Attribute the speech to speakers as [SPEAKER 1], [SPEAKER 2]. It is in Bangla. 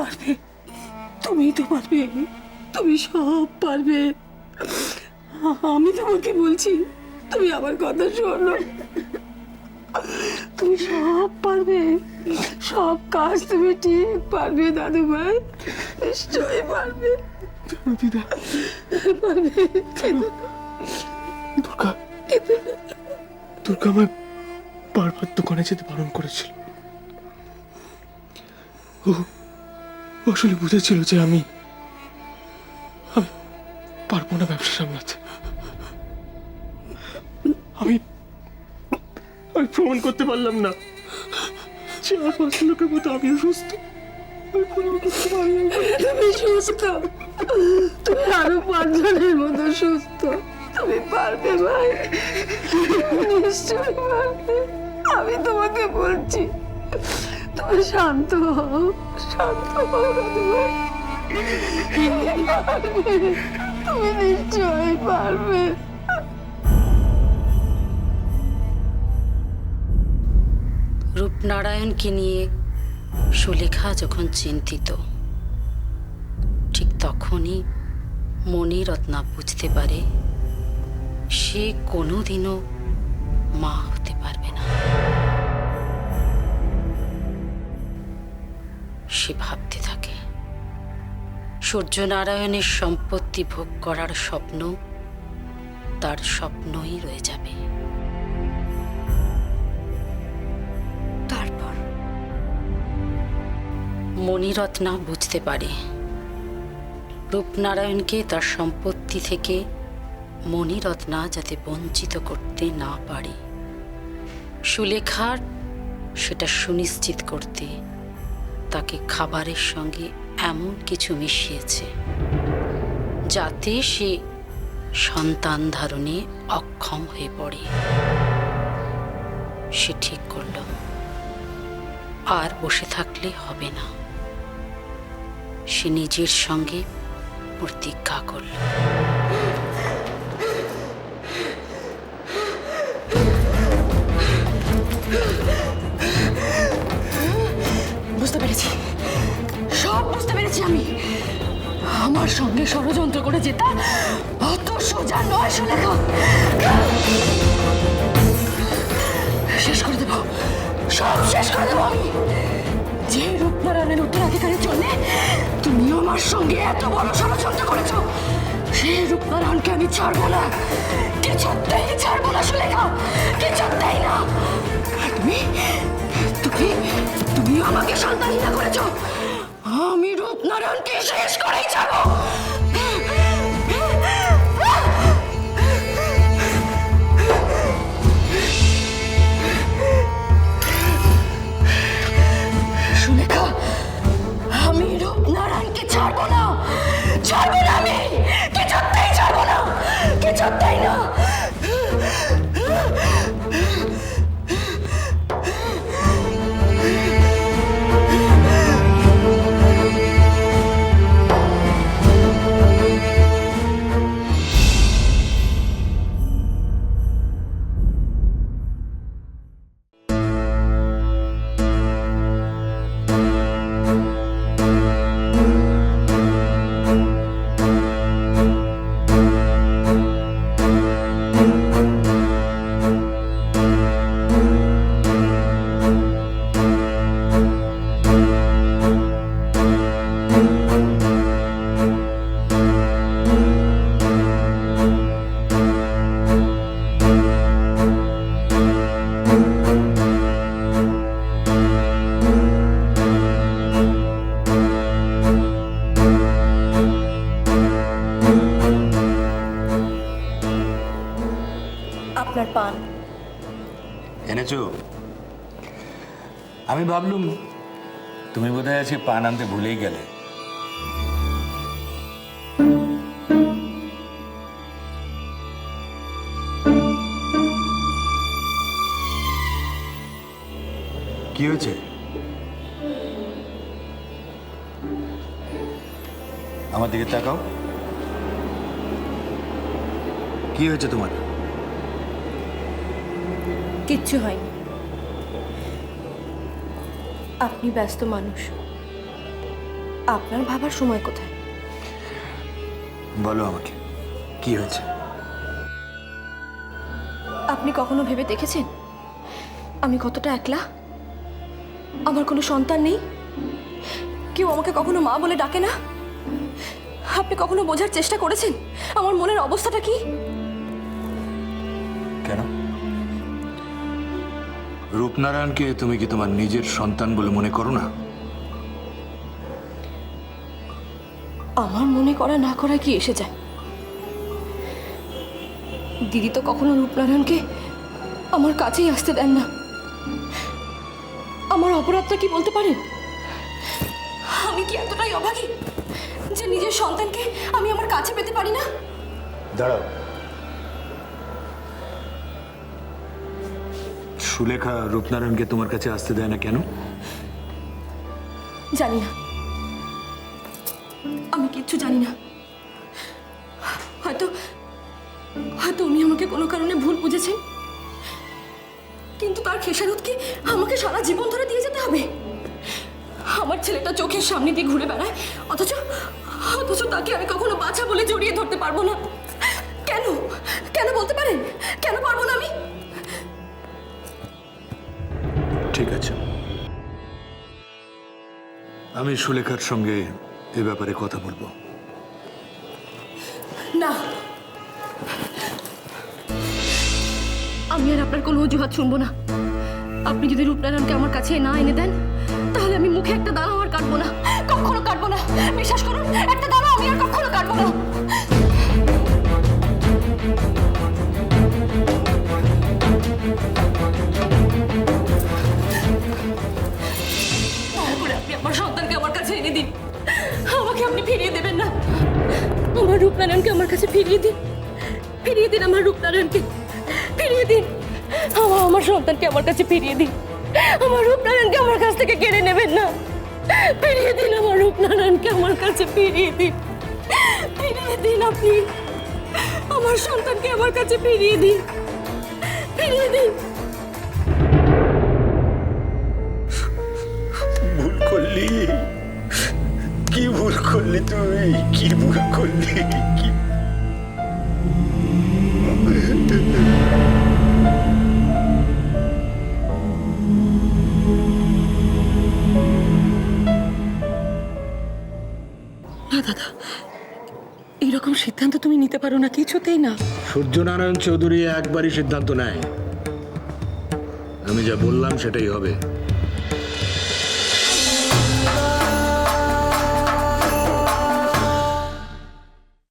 [SPEAKER 1] পারবে, তুমি তো পারবে, তুমি সব পারবে। আমি তোমাকে বলছি, তুমি আমার কথা শোনো। তুমি সব পারবে, সব কাজ তুমি ঠিক পারবে দাদু ভাই, নিশ্চয়ই পারবে।
[SPEAKER 2] দিদা,
[SPEAKER 1] পারবে।
[SPEAKER 2] দুর্গা দুর্গা আমায় বারবার দোকানে যেতে বারণ করেছিল। ও আসলে বুঝেছিল যে আমি পারবো না ব্যবসা সামলাতে। আমি আমি প্রমাণ করতে পারলাম না যে আমার পাঁচ লোকের মতো আমিও সুস্থ। আমি প্রমাণ করতে পারলাম না।
[SPEAKER 1] তুমি সুস্থ, তুমি আরো 5 জনের মতো সুস্থ। তুমি পারবে ভাই, নিশ্চয়ই পারবে। আমি তোমাকে বলছি, তুমি শান্ত হও, শান্ত হও দাদু ভাই। তুমি পারবে, তুমি নিশ্চয়ই পারবে।
[SPEAKER 3] রূপনারায়ণকে নিয়ে সুলেখা যখন চিন্তিত, ঠিক তখনই মণিরত্না বুঝতে পারে সে কোনোদিনও মা হতে পারবে না। সে ভাবতে থাকে সূর্যনারায়ণের সম্পত্তি ভোগ করার স্বপ্ন তার স্বপ্নই রয়ে যাবে। তারপর মণিরত্না বুঝতে পারে রূপনারায়ণকে তার সম্পত্তি থেকে মণিরত্না যাতে বঞ্চিত করতে না পারে, সুলেখার সেটা সুনিশ্চিত করতে তাকে খাবারের সঙ্গে এমন কিছু মিশিয়েছে যাতে সে সন্তান ধারণে অক্ষম হয়ে পড়ে। সে ঠিক করল আর বসে থাকলে হবে না। সে নিজের সঙ্গে প্রতিজ্ঞা করল।
[SPEAKER 1] বুঝতে পেরেছি, সব বুঝতে পেরেছি আমি। আমার সঙ্গে ষড়যন্ত্র করে যেতা অত সোজা নয় সুলেখা। শেষ করে দেব, সব শেষ করে দেব আমি। যে রূপনারায়ণের উত্তরাধিকারের জন্য তুমিও আমার সঙ্গে এত বড় ষড়যন্ত্র করেছো, সেই রূপনারায়ণকে আমি ছাড়বো না, কিছুতেই ছাড়বো না সুলেখা, কিছুতেই না। আর তুমি তুমি তুমি আমাকে সন্তানহীনা করেছো, আমি রূপনারায়ণকে শেষ করেই যাবো। সুলেখা, আমি রূপনারায়ণকে ছাড়বো না, ছাড়বো না, আমি কিছুতেই ছাড়বো না, কিছুতেই না।
[SPEAKER 4] আপনার পান
[SPEAKER 5] এনেছো? আমি ভাবলুম তুমি বোধহয় আজকে পান আনতে ভুলেই গেলে। কি হয়েছে? আমার দিকে তাকাও। কি হয়েছে তোমার?
[SPEAKER 4] কিচ্ছু হয়নি। আপনি ব্যস্ত মানুষ, আপনার ভাবার সময় কোথায়?
[SPEAKER 5] বলো আমাকে, কি হয়েছে?
[SPEAKER 4] আপনি কখনো ভেবে দেখেছেন আমি কতটা একলা? আমার কোনো সন্তান নেই, কেউ আমাকে কখনো মা বলে ডাকে না। আপনি কখনো বোঝার চেষ্টা করেছেন আমার মনের অবস্থাটা কি?
[SPEAKER 5] কেন? রূপনারায়ণকে তুমি কি তোমার নিজের সন্তান বলে মনে করো না?
[SPEAKER 4] আমার মনে করা না করা কি এসে যায়? দিদি তো কখনো রূপনারায়ণকে আমার কাছেই আসতে দেন না। আমার অপরাধটা কি বলতে পারেন? আমি কি এতটাই অভাগী যে নিজের সন্তানকে আমি আমার কাছে পেতে পারি না?
[SPEAKER 5] দাঁড়াও, সুলেখা রূপনারায়ণকে তোমার কাছে আসতে দেয় না কেন?
[SPEAKER 4] জানি না, আমি কিচ্ছু জানি না। হয়তো হয়তো উনি আমাকে কোনো কারণে ভুল বুঝেছেন, কিন্তু তার খেসারত কি আমাকে সারা জীবন ধরে দিয়ে যেতে হবে? আমার ছেলেটা চোখের সামনে দিয়ে ঘুরে বেড়ায়, অথচ অথচ তাকে আমি কখনো বাছা বলে জড়িয়ে ধরতে পারবো না। কেন? কেন বলতে পারেন? কেন পারবো না আমি?
[SPEAKER 5] ঠিক আছে, আমি সুলেখার সঙ্গে এ ব্যাপারে কথা বলবো।
[SPEAKER 4] না, আমি আর আপনার কোনো অজুহাত শুনবো না। আপনি যদি রূপনারায়ণকে আমার কাছে না এনে দেন, তাহলে আমি মুখে একটা দানাও আর কাটবো না, কখনো কাটবো না। বিশ্বাস করুন, একটা দানাও আমি আর কখনো কাটবো না। দয়া করে আপনি আমার সন্তানকে আমার কাছে এনে দিন। আমাকে আপনি ফিরিয়ে দেবেন না। আমার রূপনারায়ণকে আমার কাছে ফিরিয়ে দিন। ফিরিয়ে দিন আমার রূপনারায়ণকে, ফিরিয়ে দিন। আমার সন্তানকে আমার কাছে ফিরিয়ে দিন। আমার রূপনারায়ণকে আমার কাছ থেকে কেড়ে নেবেন না। ফিরিয়ে দিন আমার রূপনারায়ণকে আমার কাছে ফিরিয়ে দিন। ফিরিয়ে দিন আপনি আমার সন্তানকে আমার কাছে ফিরিয়ে দিন। ফিরিয়ে দিন।
[SPEAKER 5] ভুল করলি, কি ভুল করলি তুই? কি ভুল করলি? কি
[SPEAKER 1] না দাদা, এইরকম সিদ্ধান্ত তুমি নিতে পারো না, কিছুতেই না।
[SPEAKER 5] সূর্যনারায়ণ চৌধুরী একবারই সিদ্ধান্ত নেয়। আমি যা বললাম সেটাই হবে।